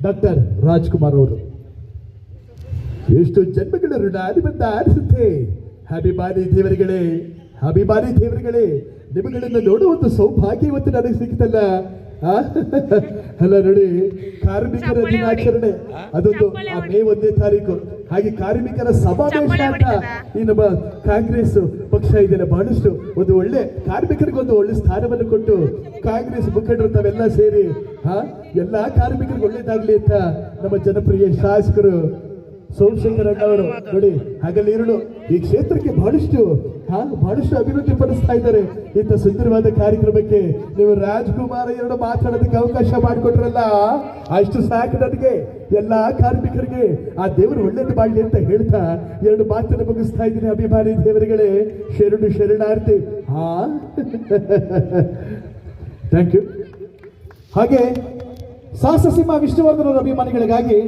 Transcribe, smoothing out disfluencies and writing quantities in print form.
Doctor Rajkumar ಅವರು. ಎಷ್ಟು ಜನ್ಮಗಳ ಋಣ ನಿಮ್ಮಂತ ಅನಿಸುತ್ತೆ. ಅಭಿಮಾನಿ ದೇವರುಗಳೇ, ಅಭಿಮಾನಿ ದೇವರುಗಳೇ, ನಿಮ್ಮಗಳನ್ನು ನೋಡುವಂತ ಸೌಭಾಗ್ಯ ಇವತ್ತು ನನಗೆ ಸಿಕ್ತಲ್ಲ. ಅಲ್ಲ ನೋಡಿ, ಕಾರ್ಮಿಕರ ದಿನಾಚರಣೆ ಅದೊಂದು ಮೇ 1ನೇ ತಾರೀಕು. ಹಾಗೆ ಕಾರ್ಮಿಕರ ಸಮಾವೇಶ ಅಂತ ಈ ನಮ್ಮ ಕಾಂಗ್ರೆಸ್ ಪಕ್ಷ ಇದೆಯಲ್ಲ, ಬಹಳಷ್ಟು ಒಂದು ಒಳ್ಳೆ ಕಾರ್ಮಿಕರಿಗೆ ಒಂದು ಒಳ್ಳೆ ಸ್ಥಾನವನ್ನು ಕೊಟ್ಟು ಕಾಂಗ್ರೆಸ್ ಮುಖಂಡರು ತಾವೆಲ್ಲ ಸೇರಿ ಎಲ್ಲಾ ಕಾರ್ಮಿಕರಿಗೆ ಒಳ್ಳೇದಾಗ್ಲಿ ಅಂತ ನಮ್ಮ ಜನಪ್ರಿಯ ಶಾಸಕರು ಸೋಮಶೇಖರ್ ಅಣ್ಣವರು ನೋಡಿ ಹಗಲಿರುಳು ಈ ಕ್ಷೇತ್ರಕ್ಕೆ ಬಹಳಷ್ಟು ಅಭಿವೃದ್ಧಿ ಪಡಿಸ್ತಾ ಇದ್ದಾರೆ. ಇಂಥ ಸುಂದರವಾದ ಕಾರ್ಯಕ್ರಮಕ್ಕೆ ನೀವು ರಾಜ್ಕುಮಾರ್ ಎರಡು ಮಾತಾಡೋದಕ್ಕೆ ಅವಕಾಶ ಮಾಡಿಕೊಟ್ರಲ್ಲ, ಅಷ್ಟು ಸಾಕು ನನಗೆ. ಎಲ್ಲಾ ಕಾರ್ಮಿಕರಿಗೆ ಆ ದೇವರು ಒಳ್ಳೇದು ಮಾಡಲಿ ಅಂತ ಹೇಳ್ತಾ ಎರಡು ಮಾತನ್ನು ಮುಗಿಸ್ತಾ ಇದ್ದೀನಿ. ಅಭಿಮಾನಿ ದೇವರುಗಳೇ, ಶರಣಾರ್ಥಿ. Thank you. ಹಾಗೆ ಸಾಹಸ ಸಿಂಹ ವಿಷ್ಣುವರ್ಧನ್ ಅವರ ಅಭಿಮಾನಿಗಳಿಗಾಗಿ